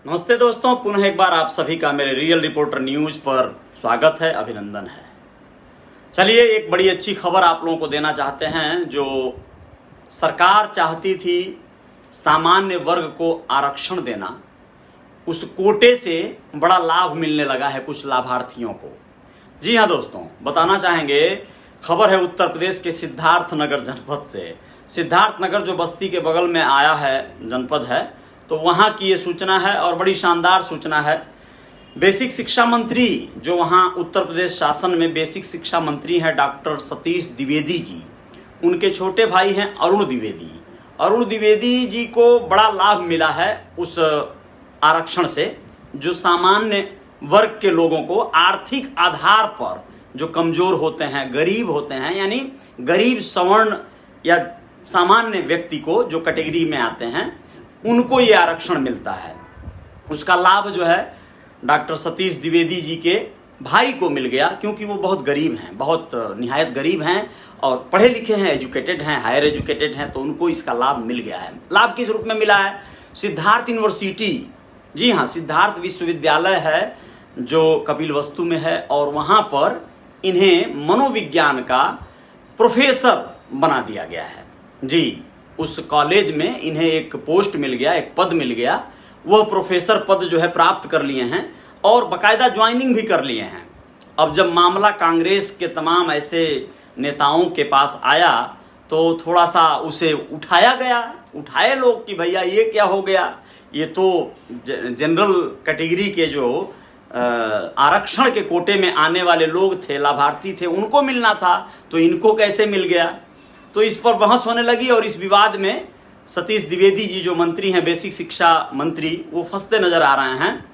नमस्ते दोस्तों, पुनः एक बार आप सभी का मेरे रियल रिपोर्टर न्यूज पर स्वागत है, अभिनंदन है। चलिए, एक बड़ी अच्छी खबर आप लोगों को देना चाहते हैं। जो सरकार चाहती थी सामान्य वर्ग को आरक्षण देना, उस कोटे से बड़ा लाभ मिलने लगा है कुछ लाभार्थियों को। जी हाँ दोस्तों, बताना चाहेंगे, खबर है उत्तर प्रदेश के सिद्धार्थनगर जनपद से। सिद्धार्थनगर जो बस्ती के बगल में आया है जनपद है, तो वहाँ की ये सूचना है और बड़ी शानदार सूचना है। बेसिक शिक्षा मंत्री जो वहाँ उत्तर प्रदेश शासन में बेसिक शिक्षा मंत्री हैं डॉक्टर सतीश द्विवेदी जी, उनके छोटे भाई हैं अरुण द्विवेदी। अरुण द्विवेदी जी को बड़ा लाभ मिला है उस आरक्षण से, जो सामान्य वर्ग के लोगों को आर्थिक आधार पर जो कमजोर होते हैं, गरीब होते हैं, यानी गरीब सवर्ण या सामान्य व्यक्ति को जो कैटेगरी में आते हैं, उनको ये आरक्षण मिलता है। उसका लाभ जो है डॉक्टर सतीश द्विवेदी जी के भाई को मिल गया, क्योंकि वो बहुत गरीब हैं, बहुत निहायत गरीब हैं और पढ़े लिखे हैं, एजुकेटेड हैं, हायर एजुकेटेड हैं, तो उनको इसका लाभ मिल गया है। लाभ किस रूप में मिला है? सिद्धार्थ यूनिवर्सिटी, जी हाँ, सिद्धार्थ विश्वविद्यालय है जो कपिलवस्तु में है, और वहाँ पर इन्हें मनोविज्ञान का प्रोफेसर बना दिया गया है। जी, उस कॉलेज में इन्हें एक पोस्ट मिल गया, एक पद मिल गया। वह प्रोफेसर पद जो है प्राप्त कर लिए हैं और बाकायदा ज्वाइनिंग भी कर लिए हैं। अब जब मामला कांग्रेस के तमाम ऐसे नेताओं के पास आया तो थोड़ा सा उसे उठाया गया, उठाए लोग कि भैया ये क्या हो गया, ये तो जनरल कैटेगरी के जो आरक्षण के कोटे में आने वाले लोग थे, लाभार्थी थे, उनको मिलना था, तो इनको कैसे मिल गया। तो इस पर बहस होने लगी और इस विवाद में सतीश द्विवेदी जी जो मंत्री हैं, बेसिक शिक्षा मंत्री, वो फंसते नजर आ रहे हैं।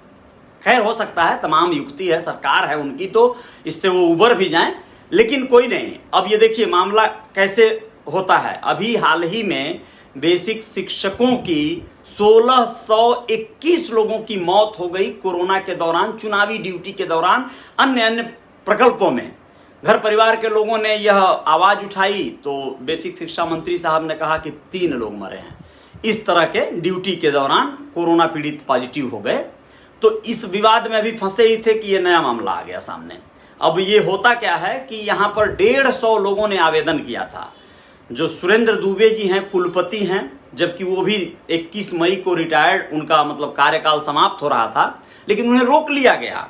खैर, हो सकता है, तमाम युक्ति है, सरकार है उनकी, तो इससे वो उबर भी जाएं, लेकिन कोई नहीं। अब ये देखिए मामला कैसे होता है। अभी हाल ही में बेसिक शिक्षकों की 1621 लोगों की मौत हो गई कोरोना के दौरान, चुनावी ड्यूटी के दौरान, अन्य प्रकल्पों में। घर परिवार के लोगों ने यह आवाज उठाई तो बेसिक शिक्षा मंत्री साहब ने कहा कि 3 लोग मरे हैं इस तरह के ड्यूटी के दौरान, कोरोना पीड़ित पॉजिटिव हो गए। तो इस विवाद में अभी फंसे ही थे कि यह नया मामला आ गया सामने। अब ये होता क्या है कि यहाँ पर 150 लोगों ने आवेदन किया था। जो सुरेंद्र दुबे जी हैं, कुलपति हैं, जबकि वो भी 21 मई को रिटायर्ड, उनका मतलब कार्यकाल समाप्त हो रहा था, लेकिन उन्हें रोक लिया गया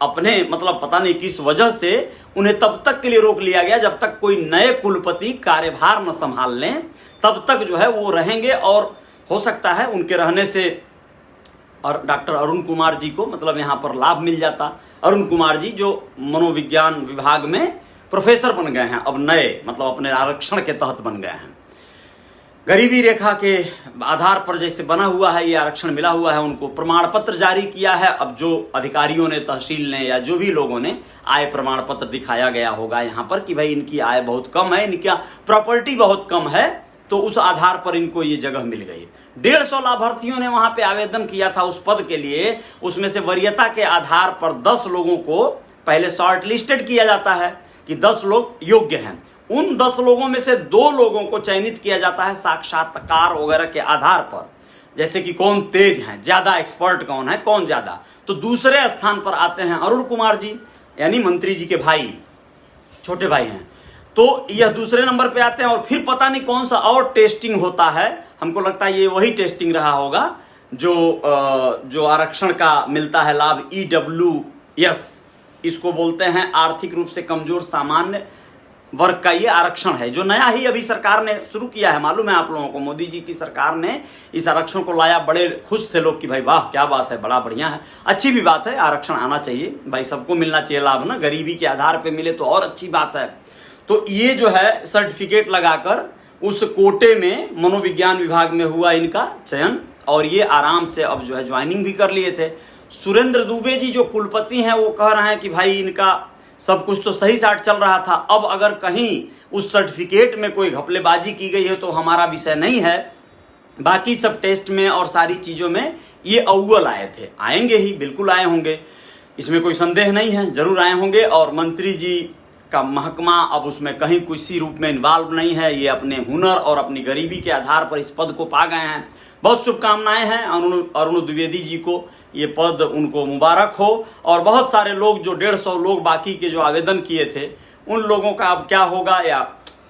अपने, मतलब पता नहीं किस वजह से उन्हें तब तक के लिए रोक लिया गया जब तक कोई नए कुलपति कार्यभार न संभाल लें, तब तक जो है वो रहेंगे। और हो सकता है उनके रहने से और डॉक्टर अरुण कुमार जी को मतलब यहाँ पर लाभ मिल जाता। अरुण कुमार जी जो मनोविज्ञान विभाग में प्रोफेसर बन गए हैं, अब नए, मतलब अपने आरक्षण के तहत बन गए हैं। गरीबी रेखा के आधार पर जैसे बना हुआ है, ये आरक्षण मिला हुआ है, उनको प्रमाण पत्र जारी किया है। अब जो अधिकारियों ने, तहसील ने, या जो भी लोगों ने आय प्रमाण पत्र दिखाया गया होगा यहाँ पर कि भाई इनकी आय बहुत कम है, इनका प्रॉपर्टी बहुत कम है, तो उस आधार पर इनको ये जगह मिल गई। 150 लाभार्थियों ने वहां पे आवेदन किया था उस पद के लिए। उसमें से वरीयता के आधार पर 10 लोगों को पहले शॉर्ट लिस्टेड किया जाता है कि 10 लोग योग्य हैं। उन 10 लोगों में से 2 लोगों को चयनित किया जाता है साक्षात्कार वगैरह के आधार पर, जैसे कि कौन तेज हैं, ज्यादा एक्सपर्ट कौन है, कौन ज्यादा। तो दूसरे स्थान पर आते हैं अरुण कुमार जी, यानी मंत्री जी के भाई, छोटे भाई हैं, तो यह दूसरे नंबर पे आते हैं। और फिर पता नहीं कौन सा और टेस्टिंग होता है, हमको लगता है ये वही टेस्टिंग रहा होगा जो आरक्षण का मिलता है लाभ, EWS इसको बोलते हैं, आर्थिक रूप से कमजोर सामान्य वर्ग का ये आरक्षण है, जो नया ही अभी सरकार ने शुरू किया है। मालूम है आप लोगों को, मोदी जी की सरकार ने इस आरक्षण को लाया, बड़े खुश थे लोग कि भाई वाह क्या बात है, बड़ा बढ़िया है, अच्छी भी बात है, आरक्षण आना चाहिए भाई, सबको मिलना चाहिए लाभ ना, गरीबी के आधार पे मिले तो और अच्छी बात है। तो ये जो है सर्टिफिकेट लगाकर उस कोटे में मनोविज्ञान विभाग में हुआ इनका चयन, और ये आराम से अब जो है ज्वाइनिंग भी कर लिए थे। सुरेंद्र दुबे जी जो कुलपति हैं वो कह रहे हैं कि भाई इनका सब कुछ तो सही साट चल रहा था, अब अगर कहीं उस सर्टिफिकेट में कोई घपलेबाजी की गई है तो हमारा विषय नहीं है, बाकी सब टेस्ट में और सारी चीज़ों में ये अव्वल आए थे, आएंगे ही, बिल्कुल आए होंगे, इसमें कोई संदेह नहीं है, जरूर आए होंगे। और मंत्री जी का महकमा अब उसमें कहीं किसी रूप में इन्वॉल्व नहीं है, ये अपने हुनर और अपनी गरीबी के आधार पर इस पद को पा गए हैं। बहुत शुभकामनाएं हैं अरुण द्विवेदी जी को, ये पद उनको मुबारक हो। और बहुत सारे लोग जो 150 लोग बाकी के जो आवेदन किए थे, उन लोगों का अब क्या होगा या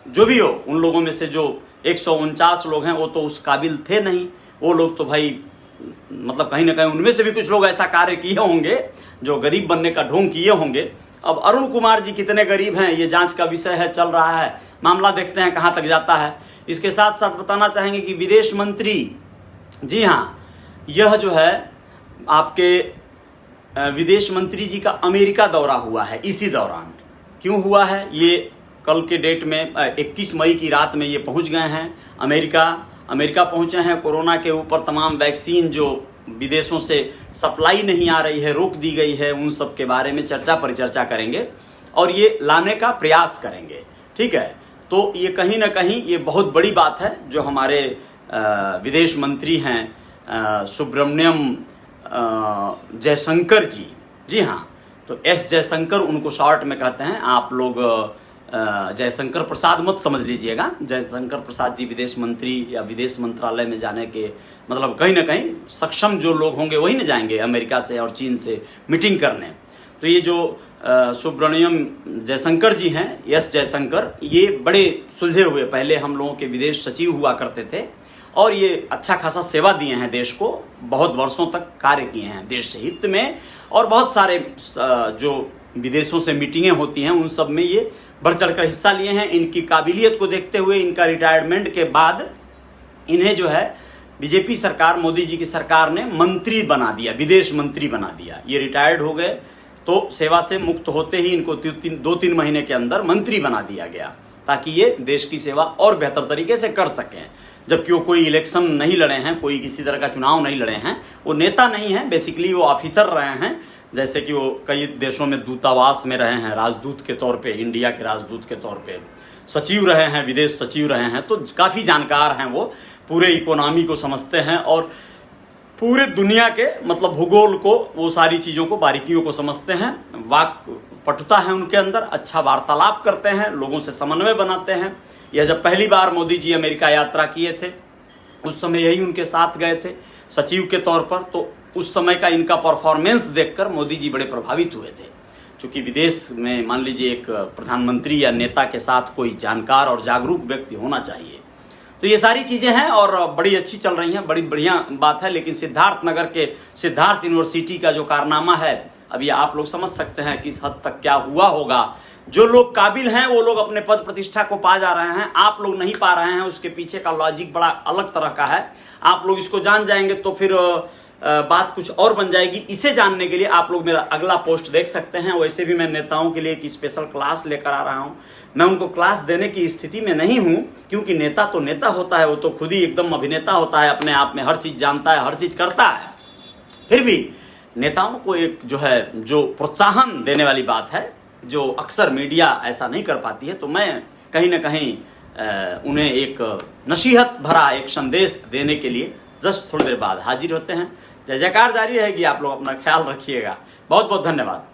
जो भी हो, उन लोगों में से जो 149 लोग हैं वो तो उस काबिल थे नहीं। वो लोग तो भाई मतलब कहीं ना कहीं उनमें से भी कुछ लोग ऐसा कार्य किए होंगे जो गरीब बनने का ढोंग किए होंगे। अब अरुण कुमार जी कितने गरीब हैं ये जांच का विषय है, चल रहा है मामला, देखते हैं कहां तक जाता है। इसके साथ साथ बताना चाहेंगे कि विदेश मंत्री, जी हाँ, यह जो है आपके विदेश मंत्री जी का अमेरिका दौरा हुआ है। इसी दौरान क्यों हुआ है, ये कल के डेट में 21 मई की रात में ये पहुंच गए हैं अमेरिका पहुंचे हैं। कोरोना के ऊपर तमाम वैक्सीन जो विदेशों से सप्लाई नहीं आ रही है, रोक दी गई है, उन सब के बारे में चर्चा परिचर्चा करेंगे और ये लाने का प्रयास करेंगे। ठीक है, तो ये कहीं ना कहीं ये बहुत बड़ी बात है जो हमारे विदेश मंत्री हैं सुब्रमण्यम जयशंकर जी, जी हाँ, तो एस जयशंकर उनको शॉर्ट में कहते हैं। आप लोग जयशंकर प्रसाद मत समझ लीजिएगा, जयशंकर प्रसाद जी विदेश मंत्री या विदेश मंत्रालय में जाने के मतलब कहीं ना कहीं सक्षम जो लोग होंगे वही न जाएंगे अमेरिका से और चीन से मीटिंग करने। तो ये जो सुब्रमण्यम जयशंकर जी हैं, एस जयशंकर, ये बड़े सुलझे हुए, पहले हम लोगों के विदेश सचिव हुआ करते थे और ये अच्छा खासा सेवा दिए हैं देश को, बहुत वर्षों तक कार्य किए हैं देश हित में। और बहुत सारे जो विदेशों से मीटिंगें होती हैं उन सब में ये बढ़ चढ़कर हिस्सा लिए हैं। इनकी काबिलियत को देखते हुए इनका रिटायरमेंट के बाद इन्हें जो है बीजेपी सरकार, मोदी जी की सरकार ने मंत्री बना दिया, विदेश मंत्री बना दिया। ये रिटायर्ड हो गए तो सेवा से मुक्त होते ही इनको 2-3 महीने के अंदर मंत्री बना दिया गया ताकि ये देश की सेवा और बेहतर तरीके से कर सकें। जबकि वो कोई इलेक्शन नहीं लड़े हैं, कोई किसी तरह का चुनाव नहीं लड़े हैं, वो नेता नहीं हैं, बेसिकली वो ऑफिसर रहे हैं। जैसे कि वो कई देशों में दूतावास में रहे हैं, राजदूत के तौर पे, इंडिया के राजदूत के तौर पे सचिव रहे हैं, विदेश सचिव रहे हैं, तो काफ़ी जानकार हैं वो, पूरे इकोनॉमी को समझते हैं और पूरे दुनिया के मतलब भूगोल को, वो सारी चीज़ों को, बारीकियों को समझते हैं। वाक पटुता है उनके अंदर, अच्छा वार्तालाप करते हैं, लोगों से समन्वय बनाते हैं। यह जब पहली बार मोदी जी अमेरिका यात्रा किए थे उस समय यही उनके साथ गए थे सचिव के तौर पर, तो उस समय का इनका परफॉर्मेंस देखकर मोदी जी बड़े प्रभावित हुए थे। क्योंकि विदेश में मान लीजिए एक प्रधानमंत्री या नेता के साथ कोई जानकार और जागरूक व्यक्ति होना चाहिए। तो ये सारी चीज़ें हैं और बड़ी अच्छी चल रही हैं, बड़ी बढ़िया बात है। लेकिन सिद्धार्थनगर के सिद्धार्थ यूनिवर्सिटी का जो कारनामा है, अभी आप लोग समझ सकते हैं किस हद तक क्या हुआ होगा। जो लोग काबिल हैं वो लोग अपने पद प्रतिष्ठा को पा जा रहे हैं, आप लोग नहीं पा रहे हैं। उसके पीछे का लॉजिक बड़ा अलग तरह का है। आप लोग इसको जान जाएंगे तो फिर बात कुछ और बन जाएगी। इसे जानने के लिए आप लोग मेरा अगला पोस्ट देख सकते हैं। वैसे भी मैं नेताओं के लिए एक स्पेशल क्लास लेकर आ रहा हूँ। मैं उनको क्लास देने की स्थिति में नहीं हूँ क्योंकि नेता तो नेता होता है, वो तो खुद ही एकदम अभिनेता होता है, अपने आप में हर चीज़ जानता है, हर चीज़ करता है। फिर भी नेताओं को एक जो है जो प्रोत्साहन देने वाली बात है जो अक्सर मीडिया ऐसा नहीं कर पाती है, तो मैं कहीं ना कहीं उन्हें एक नसीहत भरा एक संदेश देने के लिए जस्ट थोड़ी देर बाद हाजिर होते हैं। जय जयकार जारी रहेगी। आप लोग अपना ख्याल रखिएगा। बहुत बहुत धन्यवाद।